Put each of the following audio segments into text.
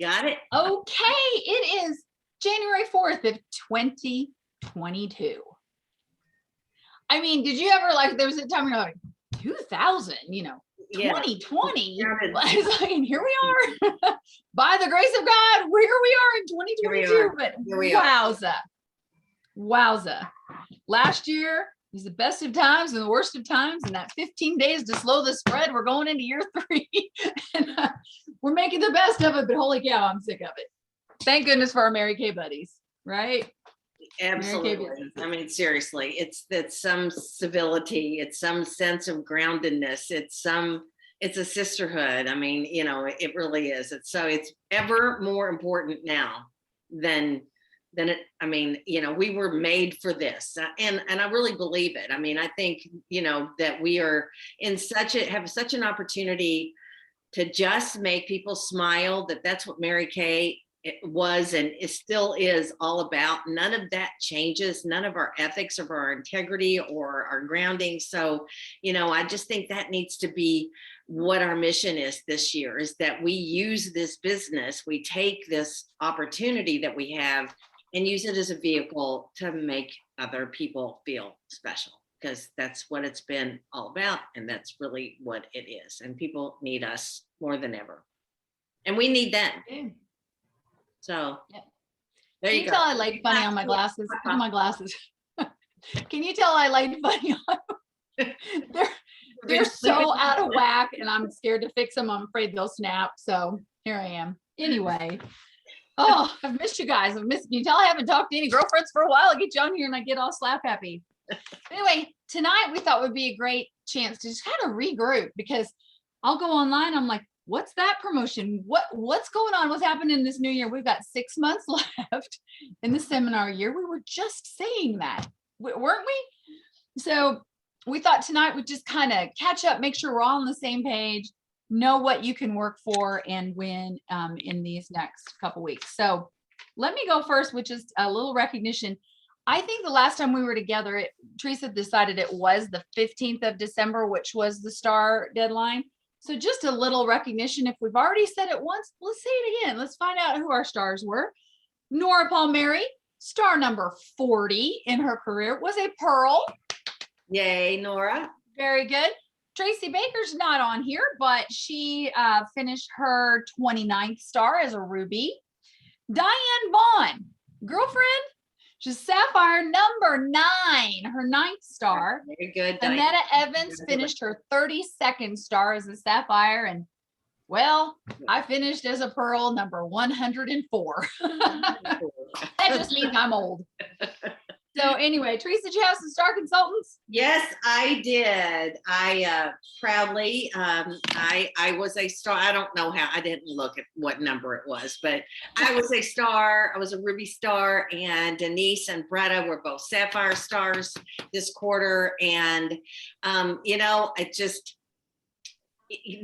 Got it. Okay, it is January 4th of 2022. I mean, did you ever like, there was a time you're like, 2000, 2020. Yeah. It's like, and here we are. By the grace of God, here we are in 2022. But wowza. Last year was the best of times and the worst of times. And that 15 days to slow the spread, we're going into year 3. And we're making the best of it. But holy cow, I'm sick of it. Thank goodness for our Mary Kay buddies, right? Absolutely. I mean, seriously, it's some civility, it's some sense of groundedness, it's a sisterhood. I mean, it really is. It's ever more important now than it. I mean, we were made for this, and I really believe it. I mean, I think that we are have such an opportunity to just make people smile. That's what Mary Kay it was and it still is all about. None of that changes, none of our ethics of our integrity or our grounding. So, I just think that needs to be what our mission is this year, is that we use this business, we take this opportunity that we have and use it as a vehicle to make other people feel special, because that's what it's been all about. And that's really what it is. And people need us more than ever. And we need them. Yeah. So there you go. Can you tell I laid funny on my glasses? Look at my glasses. Can you tell I laid funny on? They're so out of whack, and I'm scared to fix them. I'm afraid they'll snap. So here I am. Anyway, I've missed you guys. I've missed you. You tell I haven't talked to any girlfriends for a while. I get you on here and I get all slap happy. Anyway, tonight we thought would be a great chance to just kind of regroup, because I'll go online. I'm like, what's that promotion? What's going on? What's happening in this new year? We've got 6 months left in the seminar year. We were just saying that, weren't we? So we thought tonight we'd just kind of catch up, make sure we're all on the same page, know what you can work for and when in these next couple weeks. So let me go first, which is a little recognition. I think the last time we were together, Teresa decided it was the 15th of December, which was the STAR deadline. So just a little recognition. If we've already said it once, let's say it again. Let's find out who our stars were. Nora Palmieri, star number 40 in her career, was a pearl. Yay, Nora. Very good. Tracy Baker's not on here, but she finished her 29th star as a ruby. Diane Vaughn, girlfriend, she's sapphire number 9, her 9th star. Very good. Annetta Evans finished her 32nd star as a sapphire. And well, I finished as a pearl number 104. That just means I'm old. So anyway, Teresa, did you have some star consultants? Yes, I did. I proudly, I was a star. I don't know how, I didn't look at what number it was, but I was a star. I was a ruby star, and Denise and Bretta were both sapphire stars this quarter. And,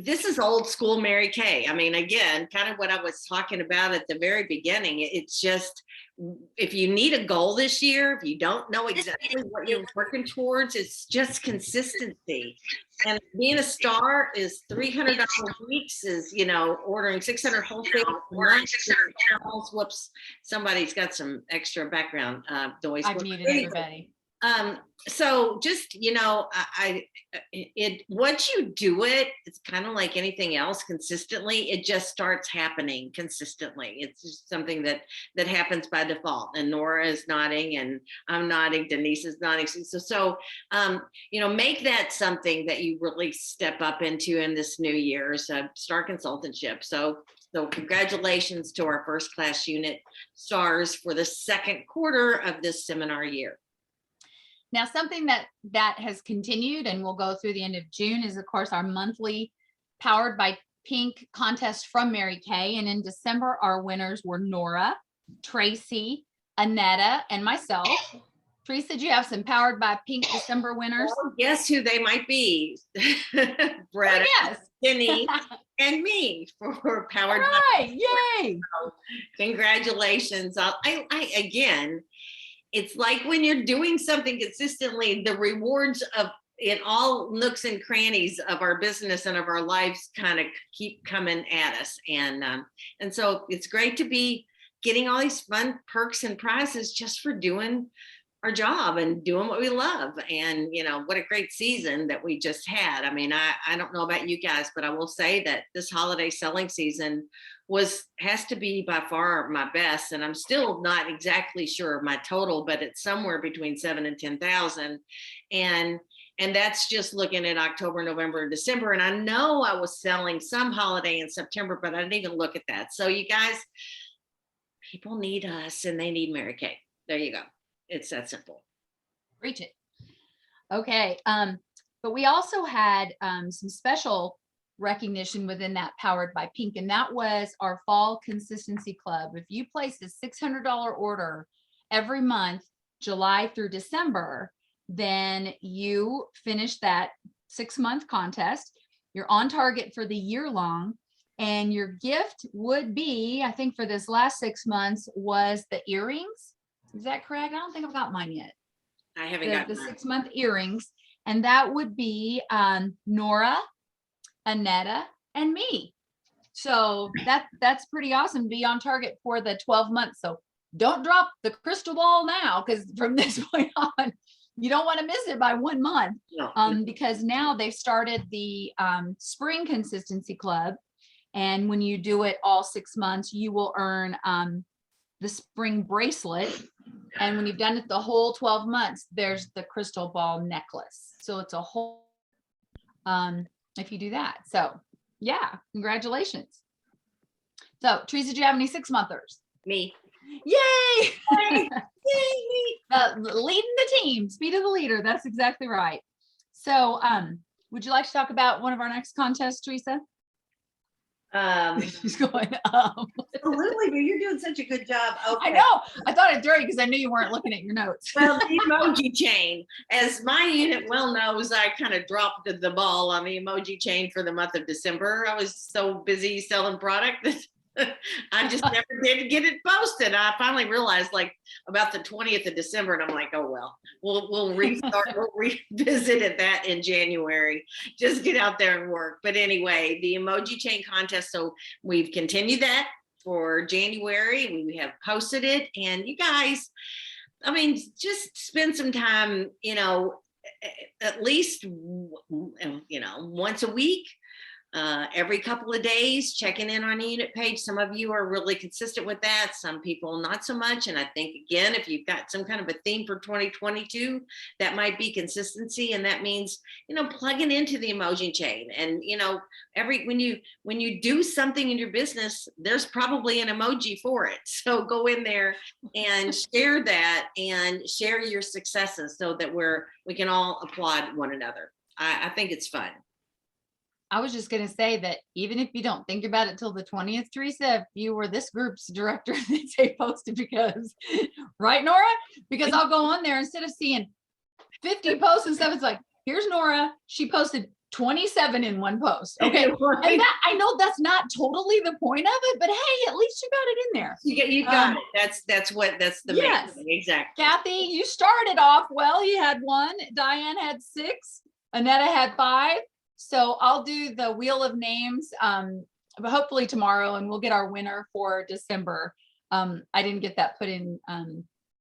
this is old school Mary Kay. I mean, again, kind of what I was talking about at the very beginning. It's just, if you need a goal this year, if you don't know exactly what you're working towards, it's just consistency. And being a star is $300 weeks, is, ordering 600 wholesale. Whoops, somebody's got some extra background noise. I've muted everybody. So just, once you do it, it's kind of like anything else consistently, it just starts happening consistently. It's just something that happens by default. And Nora is nodding and I'm nodding, Denise is nodding. So, make that something that you really step up into in this new year's star consultantship. So congratulations to our first class unit stars for the second quarter of this seminar year. Now, something that has continued and will go through the end of June is, of course, our monthly Powered by Pink contest from Mary Kay. And in December, our winners were Nora, Tracy, Annetta, and myself. Teresa, did you have some Powered by Pink December winners? Well, guess who they might be? Brett, yes. Jenny, and me for Powered by Pink. Yay! So, congratulations. I again, it's like when you're doing something consistently, the rewards of in all nooks and crannies of our business and of our lives kind of keep coming at us. And so it's great to be getting all these fun perks and prizes just for doing our job and doing what we love. And, you know, what a great season that we just had. I mean, I don't know about you guys, but I will say that this holiday selling season has to be by far my best. And I'm still not exactly sure of my total, but it's somewhere between 7,000 and 10,000. And that's just looking at October, November, and December. And I know I was selling some holiday in September, but I didn't even look at that. So you guys, people need us and they need Mary Kay. There you go. It's that simple. Reach it. Okay. But we also had some special recognition within that Powered by Pink, and that was our Fall Consistency Club. If you place a $600 order every month, July through December, then you finish that 6-month contest. You're on target for the year long, and your gift would be, I think for this last 6 months, was the earrings. Is that correct? I don't think I've got mine yet. I haven't got the mine. 6-month earrings, and that would be Nora, Annetta, and me. So that's pretty awesome. Be on target for the 12 months. So don't drop the crystal ball now, because from this point on, you don't want to miss it by 1 month. No. Because now they've started the Spring Consistency Club, and when you do it all 6 months, you will earn the spring bracelet. And when you've done it the whole 12 months, there's the crystal ball necklace. So it's a whole, if you do that. So yeah, congratulations. So Teresa, do you have any 6-monthers? Me. Yay! Yay! Leading the team, speed of the leader. That's exactly right. So would you like to talk about one of our next contests, Teresa? She's going, Absolutely, but you're doing such a good job. Okay. I know. I thought I'd throw you because I knew you weren't looking at your notes. Well, the emoji chain, as my unit well knows, I kind of dropped the ball on the emoji chain for the month of December. I was so busy selling product that I just never did get it posted. I finally realized like about the 20th of December, and I'm like, oh, well, we'll restart, we'll revisit that in January. Just get out there and work. But anyway, the emoji chain contest. So we've continued that for January. We have posted it, and you guys, I mean, just spend some time, you know, at least, you know, once a week. Every couple of days, checking in on a unit page. Some of you are really consistent with that. Some people not so much. And I think, again, if you've got some kind of a theme for 2022, that might be consistency. And that means, you know, plugging into the emoji chain. And, you know, when you do something in your business, there's probably an emoji for it. So go in there and share that and share your successes so that we can all applaud one another. I think it's fun. I was just going to say that even if you don't think about it till the 20th, Teresa, if you were this group's director, they'd say post it, because, right, Nora? Because I'll go on there, instead of seeing 50 posts and stuff, it's like, here's Nora. She posted 27 in one post. Okay. And that, I know that's not totally the point of it, but hey, at least you got it in there. You got it. That's the yes, main thing. Exactly. Kathy, you started off well. You had 1. Diane had 6. Annetta had 5. So I'll do the wheel of names, but hopefully tomorrow, and we'll get our winner for December. I didn't get that put in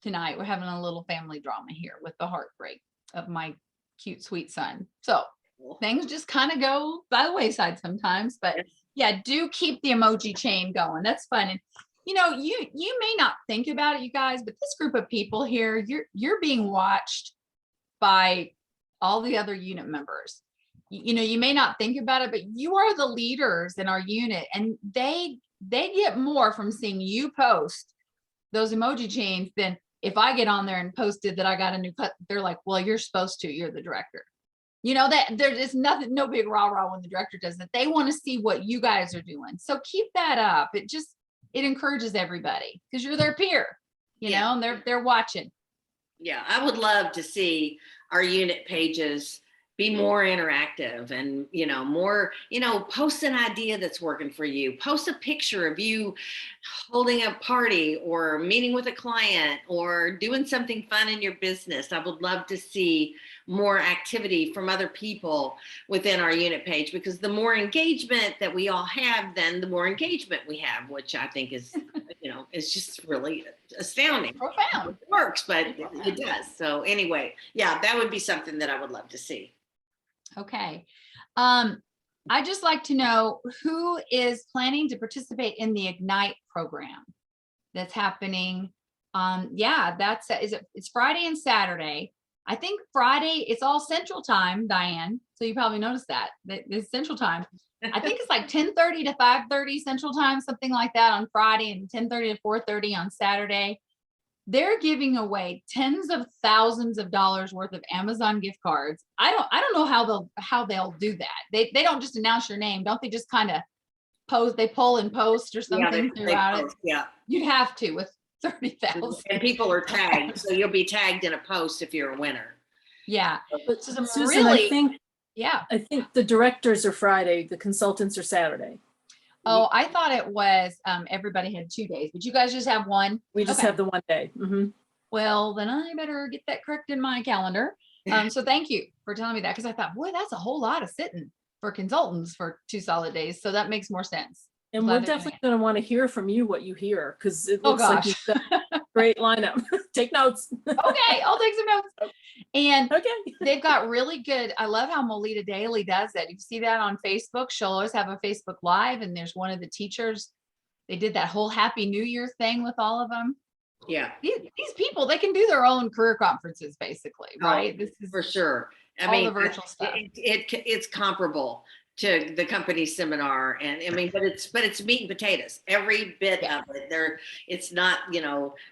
tonight. We're having a little family drama here with the heartbreak of my cute, sweet son. So things just kind of go by the wayside sometimes, but yeah, do keep the emoji chain going. That's fun. And you know, you may not think about it, you guys, but this group of people here, you're being watched by all the other unit members. You know, you may not think about it, but you are the leaders in our unit, and they get more from seeing you post those emoji chains than if I get on there and posted that I got a new cut. They're like, well, you're supposed to, you're the director. You know, that there is nothing, no big rah-rah when the director does that. They want to see what you guys are doing. So keep that up. It encourages everybody, because you're their peer, you know, and they're watching. Yeah, I would love to see our unit pages be more interactive and, more, post an idea that's working for you. Post a picture of you holding a party or meeting with a client or doing something fun in your business. I would love to see more activity from other people within our unit page, because the more engagement that we all have, then the more engagement we have, which I think is, is just really astounding. Profound. It works, but it does. So anyway, yeah, that would be something that I would love to see. Okay. I'd just like to know who is planning to participate in the Ignite program that's happening. It's Friday and Saturday. I think Friday, it's all Central Time, Diane. So you probably noticed that it's Central Time. I think it's like 10:30 to 5:30 Central Time, something like that on Friday, and 10:30 to 4:30 on Saturday. They're giving away tens of thousands of dollars worth of Amazon gift cards. I don't know how they'll do that. They don't just announce your name. Don't they just kind of post, they pull and post or something throughout it? Yeah. You'd have to with 30,000. And people are tagged. So you'll be tagged in a post if you're a winner. Yeah. But Susan, I think the directors are Friday, the consultants are Saturday. Oh, I thought it was everybody had 2 days, but you guys just have one. We just have the one day. Mm-hmm. Well, then I better get that correct in my calendar. So thank you for telling me that, because I thought, boy, that's a whole lot of sitting for consultants for 2 solid days. So that makes more sense. And we're definitely going to want to hear from you what you hear, because it looks like you've got a great lineup. Take notes. Okay, I'll take some notes. And they've got really good. I love how Melita Daly does that. You see that on Facebook. She'll always have a Facebook Live, and there's one of the teachers. They did that whole Happy New Year thing with all of them. Yeah. These people, they can do their own career conferences, basically, right? Oh, this is for sure. I mean, the virtual stuff. It's comparable to the company seminar, and I mean, but it's meat and potatoes, every bit of it. It's not,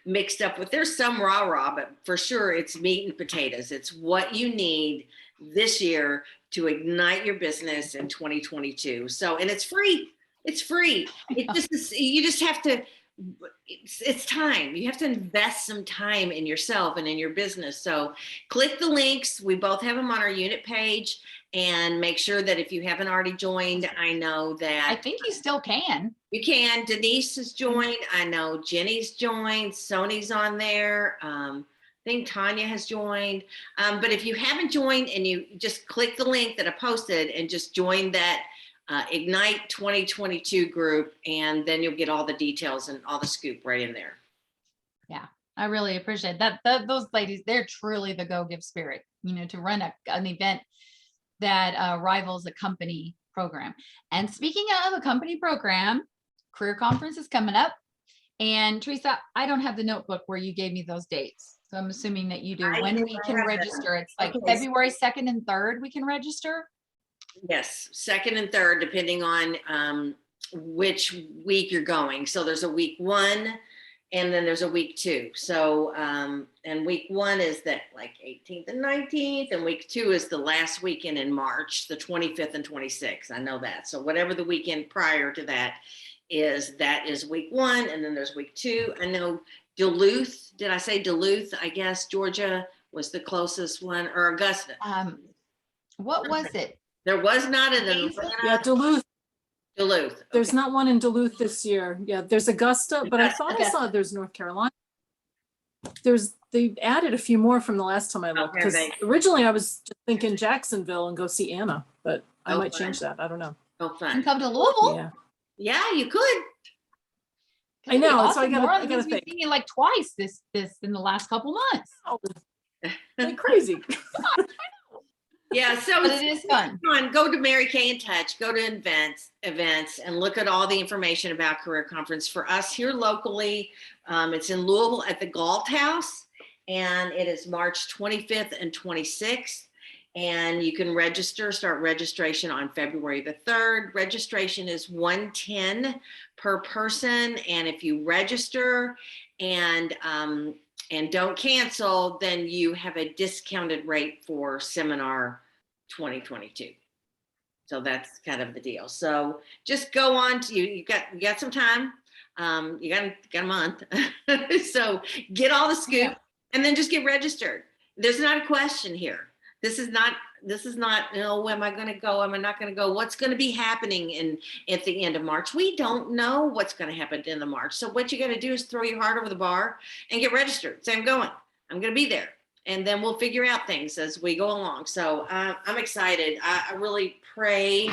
mixed up with, there's some rah-rah, but for sure it's meat and potatoes. It's what you need this year to ignite your business in 2022. So, and it's free. It's free. It just is, you just have to, it's time. You have to invest some time in yourself and in your business. So click the links. We both have them on our unit page. And make sure that if you haven't already joined, I know that. I think you still can. You can. Denise has joined. I know Jenny's joined. Sony's on there. I think Tanya has joined. But if you haven't joined, and you just click the link that I posted and just join that Ignite 2022 group, and then you'll get all the details and all the scoop right in there. Yeah, I really appreciate that. Those ladies, they're truly the Go Give spirit, to run an event that rivals a company program. And speaking of a company program, career conference is coming up. And Teresa, I don't have the notebook where you gave me those dates. So I'm assuming that you do. When we can register, it's like February 2nd and 3rd we can register? Yes, 2nd and 3rd, depending on which week you're going. So there's a week 1, and then there's a week 2. So, and week 1 is that like 18th and 19th, and week 2 is the last weekend in March, the 25th and 26th. I know that. So whatever the weekend prior to that is week 1, and then there's week 2. I know Duluth, did I say Duluth? I guess Georgia was the closest one, or Augusta. What was it? There was not an Atlanta. Yeah, Duluth. Okay. There's not one in Duluth this year. Yeah, there's Augusta, but I thought I saw there's North Carolina. They added a few more from the last time I looked, because originally I was just thinking Jacksonville and go see Anna, but I might change that. I don't know. Oh, fun. And come to Louisville. Yeah, you could. I know. Awesome. So I gotta think. We've seen you like twice this in the last couple months. Oh, like crazy. Yeah, so it is fun. Go to Mary Kay in Touch, go to events, and look at all the information about Career Conference. For us here locally, it's in Louisville at the Galt House, and it is March 25th and 26th. And you can start registration on February the 3rd. Registration is $110 per person. And if you register and don't cancel, then you have a discounted rate for seminar 2022. So that's kind of the deal. So just go on to you got some time. You got a month. So get all the scoop and then just get registered. There's not a question here. This is not this is not, am I going to go? Am I not going to go? What's going to be happening at the end of March? We don't know what's going to happen at the end of March. So what you got to do is throw your heart over the bar and get registered. Say, I'm going to be there. And then we'll figure out things as we go along. So I'm excited. I really pray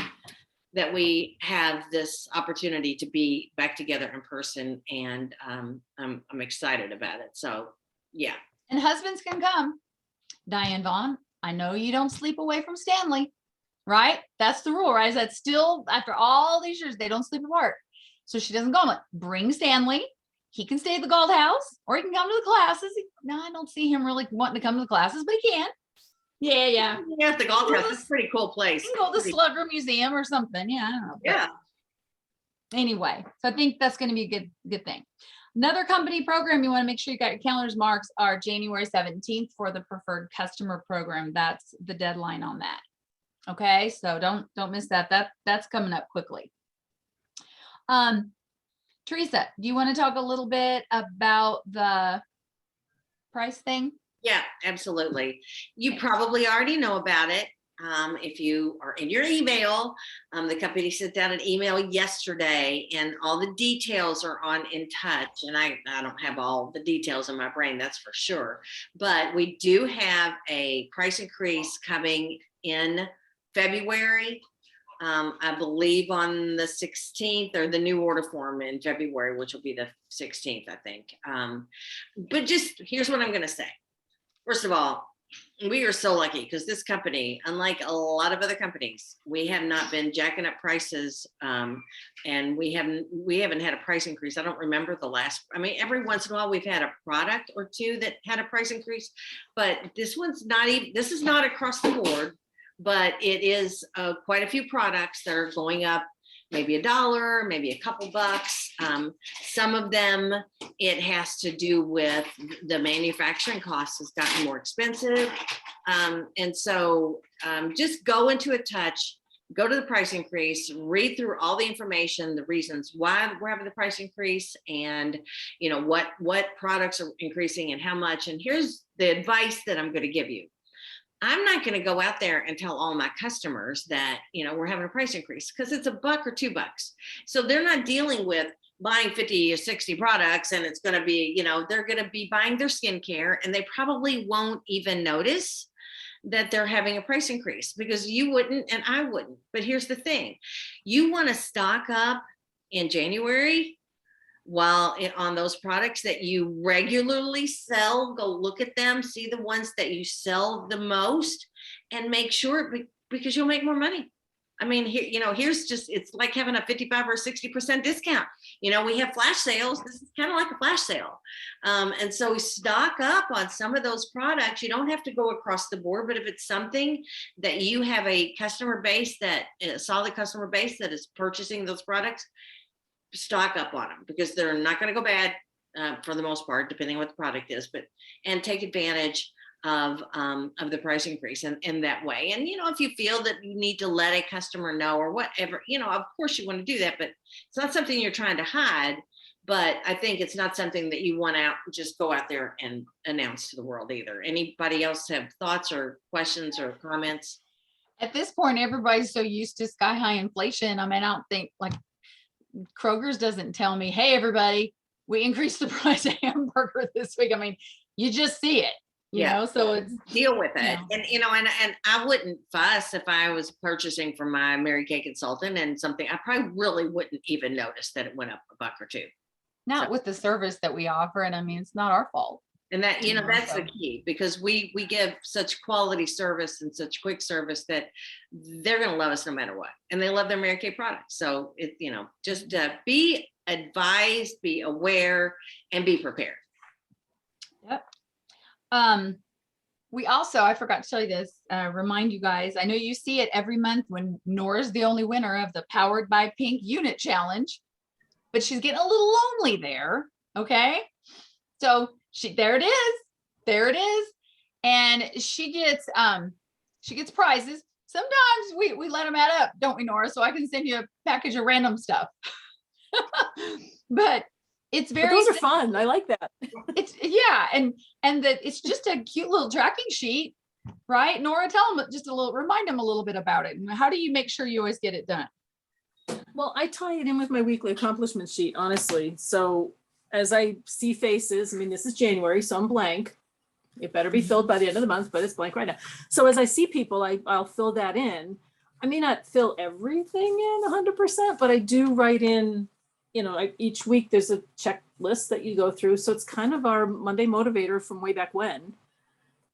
that we have this opportunity to be back together in person, and I'm excited about it. So yeah. And husbands can come. Diane Vaughn, I know you don't sleep away from Stanley, right? That's the rule, right? Is that still, after all these years, they don't sleep apart. So she doesn't go. I'm like, bring Stanley. He can stay at the Gold House, or he can come to the classes. No, I don't see him really wanting to come to the classes, but he can. Yeah. Yeah, the Gold House is a pretty cool place. You can go to the Slugger Museum or something. Yeah, I don't know. Yeah. Anyway, so I think that's going to be a good thing. Another company program you want to make sure you got your calendars marks are January 17th for the preferred customer program. That's the deadline on that. Okay, so don't miss that. That's coming up quickly. Teresa, do you want to talk a little bit about the price thing? Yeah, absolutely. You probably already know about it. If you are in your email, the company sent out an email yesterday, and all the details are on In Touch. And I don't have all the details in my brain, that's for sure. But we do have a price increase coming in February. I believe on the 16th, or the new order form in February, which will be the 16th, I think. But just here's what I'm going to say. First of all, we are so lucky because this company, unlike a lot of other companies, we have not been jacking up prices, and we haven't had a price increase. I don't remember the last. I mean, every once in a while we've had a product or two that had a price increase, but this one's not even. This is not across the board, but it is quite a few products that are going up. Maybe $1, maybe a couple bucks. Some of them, it has to do with the manufacturing costs has gotten more expensive. And so just go into In Touch, go to the price increase, read through all the information, the reasons why we're having the price increase, and what products are increasing and how much. And here's the advice that I'm going to give you. I'm not going to go out there and tell all my customers that, we're having a price increase, because it's $1 or $2. So they're not dealing with buying 50 or 60 products, and it's going to be, they're going to be buying their skincare, and they probably won't even notice that they're having a price increase, because you wouldn't and I wouldn't. But here's the thing. You want to stock up in January while on those products that you regularly sell. Go look at them, see the ones that you sell the most, and make sure, because you'll make more money. I mean, here's just, it's like having a 55 or 60% discount. We have flash sales. This is kind of like a flash sale. And so we stock up on some of those products. You don't have to go across the board, but if it's something that you have a customer base, a solid customer base that is purchasing those products, stock up on them, because they're not going to go bad for the most part, depending on what the product is, and take advantage of the price increase in that way. And, if you feel that you need to let a customer know or whatever, of course you want to do that, but it's not something you're trying to hide. But I think it's not something that you want to just go out there and announce to the world either. Anybody else have thoughts or questions or comments? At this point, everybody's so used to sky high inflation. I mean, I don't think Kroger's doesn't tell me, hey, everybody, we increased the price of hamburger this week. I mean, you just see it, you know, so it's deal with it. And, and I wouldn't fuss if I was purchasing from my Mary Kay consultant and something, I probably really wouldn't even notice that it went up $1 or $2. Not with the service that we offer. And I mean, it's not our fault. And that, that's the key, because we give such quality service and such quick service that they're going to love us no matter what. And they love their Mary Kay products. So it, just be advised, be aware, and be prepared. Yep. We also, I forgot to tell you this, remind you guys, I know you see it every month when Nora's the only winner of the Powered by Pink Unit Challenge, but she's getting a little lonely there. Okay. So there it is. And she gets prizes. Sometimes we let them add up, don't we, Nora? So I can send you a package of random stuff. But it's very, those are fun. I like that. It's and that it's just a cute little tracking sheet right? Nora, tell them remind them a little bit about it. How do you make sure you always get it done? Well, I tie it in with my weekly accomplishment sheet, honestly. So as I see faces, I mean, this is January, so I'm blank. It better be filled by the end of the month, but it's blank right now. So as I see people, I'll fill that in. I may not fill everything in 100%, but I do write in, each week there's a checklist that you go through. So it's kind of our Monday motivator from way back when,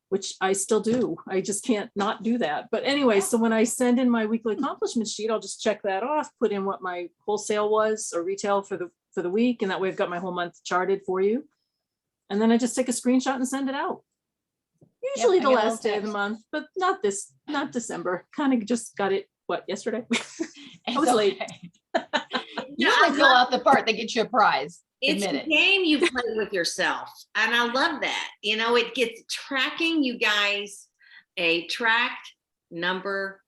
which I still do. I just can't not do that. But anyway, so when I send in my weekly accomplishment sheet, I'll just check that off, put in what my wholesale was or retail for the week. And that way I've got my whole month charted for you. And then I just take a screenshot and send it out. Usually the last day of the month, but not December. Kind of just got it, yesterday? I was late. You only fill out the part that gets you a prize. It's a game you play with yourself. And I love that. It gets tracking you guys. A tracked number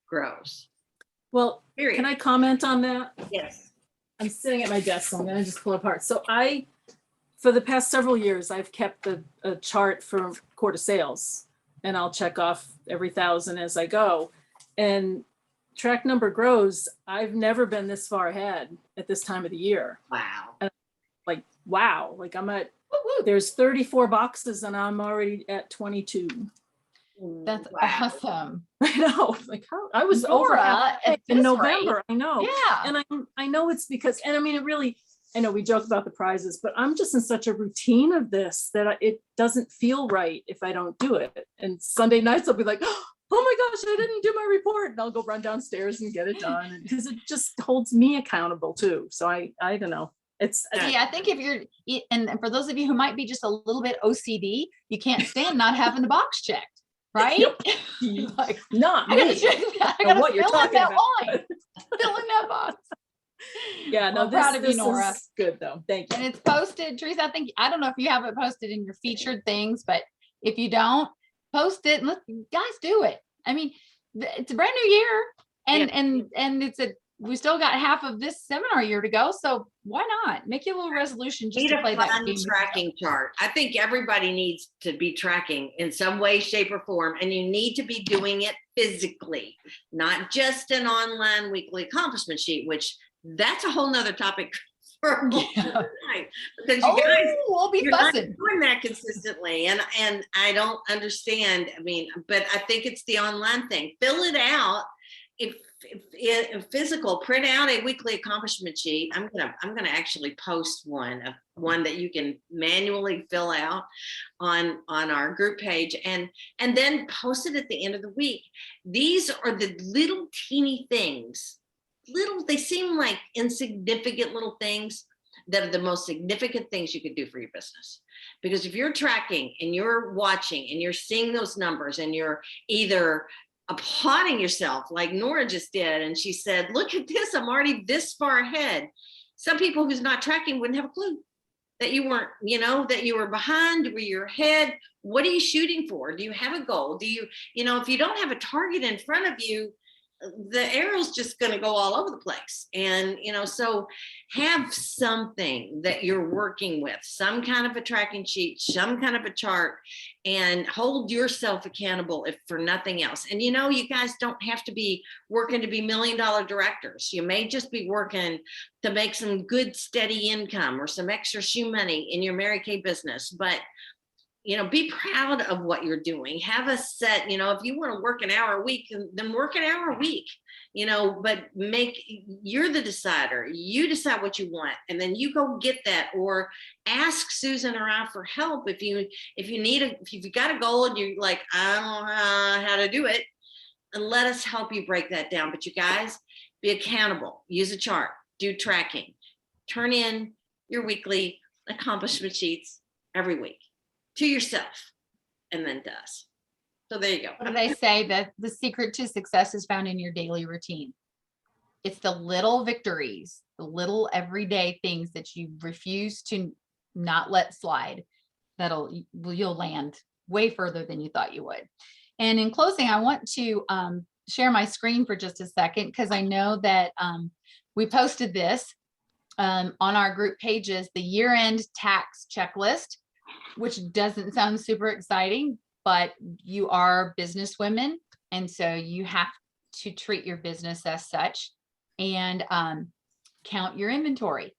grows. Well, period. Can I comment on that? Yes. I'm sitting at my desk, so I'm going to just pull it apart. So for the past several years, I've kept a chart for quarter sales, and I'll check off every 1,000 as I go. And track number grows. I've never been this far ahead at this time of the year. Wow. And wow. I'm at, there's 34 boxes and I'm already at 22. That's awesome. I know. How I was over in November. Rate. I know. Yeah. And I know it's because, and I mean, I know we joke about the prizes, but I'm just in such a routine of this that it doesn't feel right if I don't do it. And Sunday nights I'll be like, oh my gosh, I didn't do my report. And I'll go run downstairs and get it done because it just holds me accountable too. So I don't know. I think if you're, and for those of you who might be just a little bit OCD, you can't stand not having the box checked, right? Like, not me. I gotta what you're talking about. Fill in that box. Yeah, no, proud of you, Nora. Is good though. Thank you. And it's posted, Teresa. I don't know if you have it posted in your featured things, but if you don't, post it and let guys do it. I mean, it's a brand new year, and we still got half of this seminar year to go. So why not make you a little resolution just to play that game? Tracking chart. I think everybody needs to be tracking in some way, shape, or form, and you need to be doing it physically, not just an online weekly accomplishment sheet, which that's a whole nother topic for tonight. Because you guys, we'll be fussing doing that consistently, and I don't understand. I mean, but I think it's the online thing. Fill it out. If physical, print out a weekly accomplishment sheet. I'm gonna actually post one that you can manually fill out on our group page and then post it at the end of the week. These are the little teeny things. They seem like insignificant little things that are the most significant things you could do for your business. Because if you're tracking and you're watching and you're seeing those numbers and you're either applauding yourself like Nora just did, and she said, look at this, I'm already this far ahead. Some people who's not tracking wouldn't have a clue that you weren't, that you were behind, were you ahead. What are you shooting for? Do you have a goal? Do you, if you don't have a target in front of you, the arrow's just going to go all over the place. And, so have something that you're working with, some kind of a tracking sheet, some kind of a chart, and hold yourself accountable if for nothing else. And, you guys don't have to be working to be $1 million directors. You may just be working to make some good, steady income or some extra shoe money in your Mary Kay business. But be proud of what you're doing. Have a set, if you want to work an hour a week, then work an hour a week, but you're the decider. You decide what you want, and then you go get that, or ask Susan or I for help. If you've got a goal and you're like, I don't know how to do it, and let us help you break that down. But you guys, be accountable, use a chart, do tracking, turn in your weekly accomplishment sheets every week. To yourself and then to us. So there you go. What do they say? That the secret to success is found in your daily routine. It's the little victories, the little everyday things that you refuse to not let slide you'll land way further than you thought you would. And in closing, I want to share my screen for just a second, because I know that we posted this on our group pages, the year-end tax checklist, which doesn't sound super exciting, but you are business women. And so you have to treat your business as such, and count your inventory.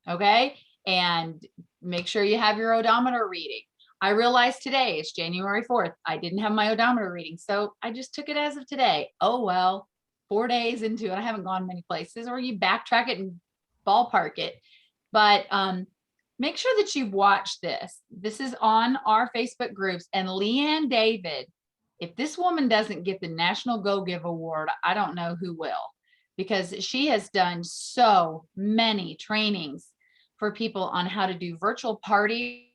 Okay. And make sure you have your odometer reading. I realized today it's January 4th. I didn't have my odometer reading. So I just took it as of today. Oh, well, 4 days into it, I haven't gone many places, or you backtrack it and ballpark it. But make sure that you've watched this. This is on our Facebook groups. And Leanne David, if this woman doesn't get the National Go Give Award, I don't know who will, because she has done so many trainings for people on how to do virtual parties.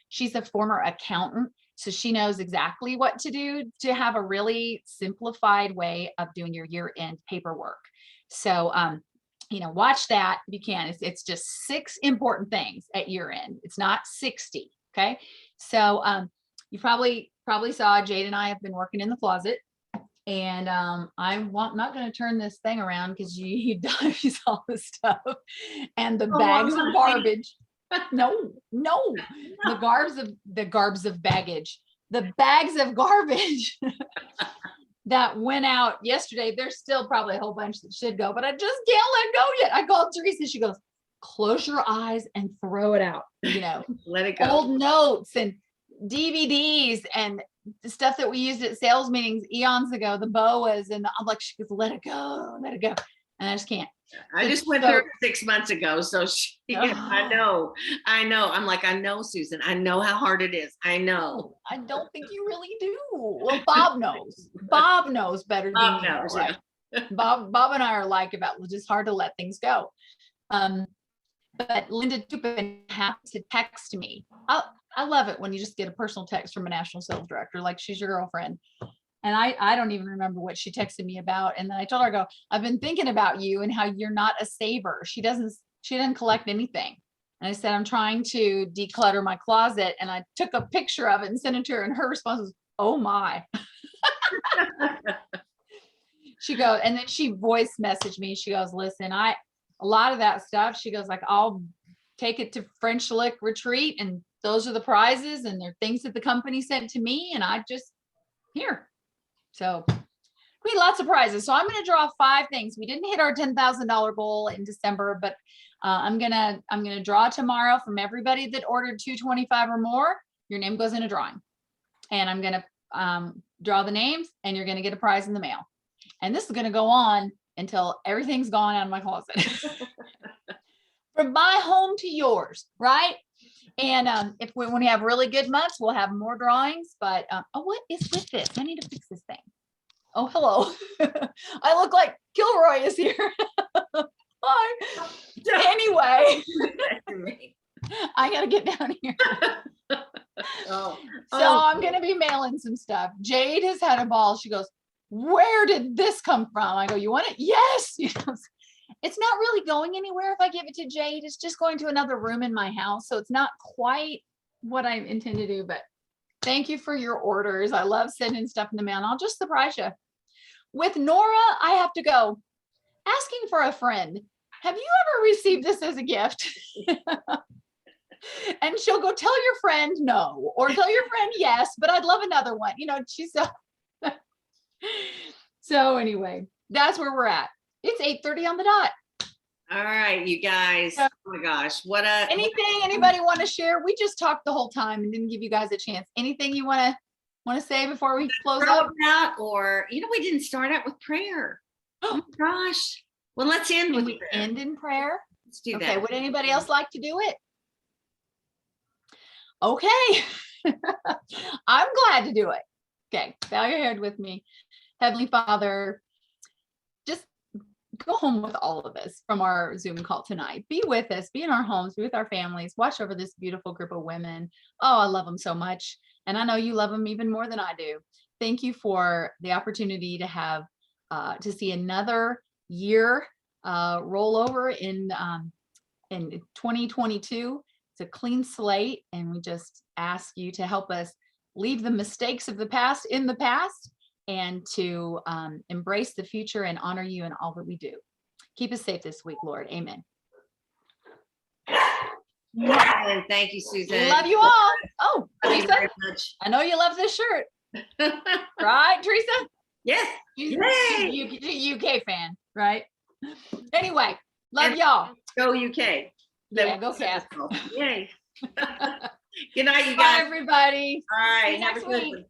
She's a former accountant, so she knows exactly what to do to have a really simplified way of doing your year-end paperwork. So, watch that if you can. It's just 6 important things at year end. It's not 60. Okay. So, you probably saw Jade and I have been working in the closet, and I'm not going to turn this thing around because you saw the stuff and the bags of garbage. No, the bags of garbage that went out yesterday. There's still probably a whole bunch that should go, but I just can't let go yet. I called Teresa. She goes, close your eyes and throw it out. Let it go. Old notes and DVDs and the stuff that we used at sales meetings eons ago, the BOAs, and I'm like, she goes, let it go. And I just can't. I just went through it 6 months ago. So I know. I'm like, I know, Susan. I know how hard it is. I know. I don't think you really do. Well, Bob knows. Bob knows better than me. Right? Yeah. Bob and I are like about just hard to let things go. But Linda Tupin has to text me. I love it when you just get a personal text from a national sales director, like she's your girlfriend. And I don't even remember what she texted me about. And then I told her, I go, I've been thinking about you and how you're not a saver. She doesn't collect anything. And I said, I'm trying to declutter my closet. And I took a picture of it and sent it to her. And her response was, oh my. She goes, and then she voice messaged me. She goes, listen, a lot of that stuff, she goes, like, I'll take it to French Lick retreat, and those are the prizes, and they're things that the company sent to me, and I just here. So we had lots of prizes. So I'm going to draw 5 things. We didn't hit our $10,000 goal in December, but I'm gonna draw tomorrow from everybody that ordered $225 or more. Your name goes in a drawing, and I'm gonna draw the names, and you're gonna get a prize in the mail. And this is gonna go on until everything's gone out of my closet. From my home to yours, right? And when we have really good months, we'll have more drawings. But what is with this? I need to fix this thing. Oh, hello. I look like Kilroy is here. Hi. Anyway, I gotta get down here. So I'm gonna be mailing some stuff. Jade has had a ball. She goes, where did this come from? I go, you want it? Yes. It's not really going anywhere if I give it to Jade. It's just going to another room in my house. So it's not quite what I intend to do, but thank you for your orders. I love sending stuff in the mail, and I'll just surprise you. With Nora, I have to go asking for a friend. Have you ever received this as a gift? And she'll go, tell your friend no, or tell your friend yes, but I'd love another one. She's so anyway, that's where we're at. It's 8:30 on the dot. All right, you guys. Oh my gosh. Anything anybody want to share? We just talked the whole time and didn't give you guys a chance. Anything you want to say before we close up? Or we didn't start out with prayer. Oh my gosh. Well, let's end with prayer. End in prayer. Let's do that. Okay. Would anybody else like to do it? Okay. I'm glad to do it. Okay. Bow your head with me. Heavenly Father, just go home with all of us from our Zoom call tonight. Be with us, be in our homes, be with our families, watch over this beautiful group of women. Oh, I love them so much. And I know you love them even more than I do. Thank you for the opportunity to have, to see another year roll over in 2022. It's a clean slate. And we just ask you to help us leave the mistakes of the past in the past, and to embrace the future and honor you in all that we do. Keep us safe this week, Lord. Amen. And thank you, Suzanne. Love you all. Oh, Love you Teresa, very much. I know you love this shirt, right, Teresa? Yes. You UK fan, right? Anyway, love y'all. Go UK. Yeah, go Cats. Yay. Good night, you Bye, guys. everybody. All right. See you Have a next good week. one.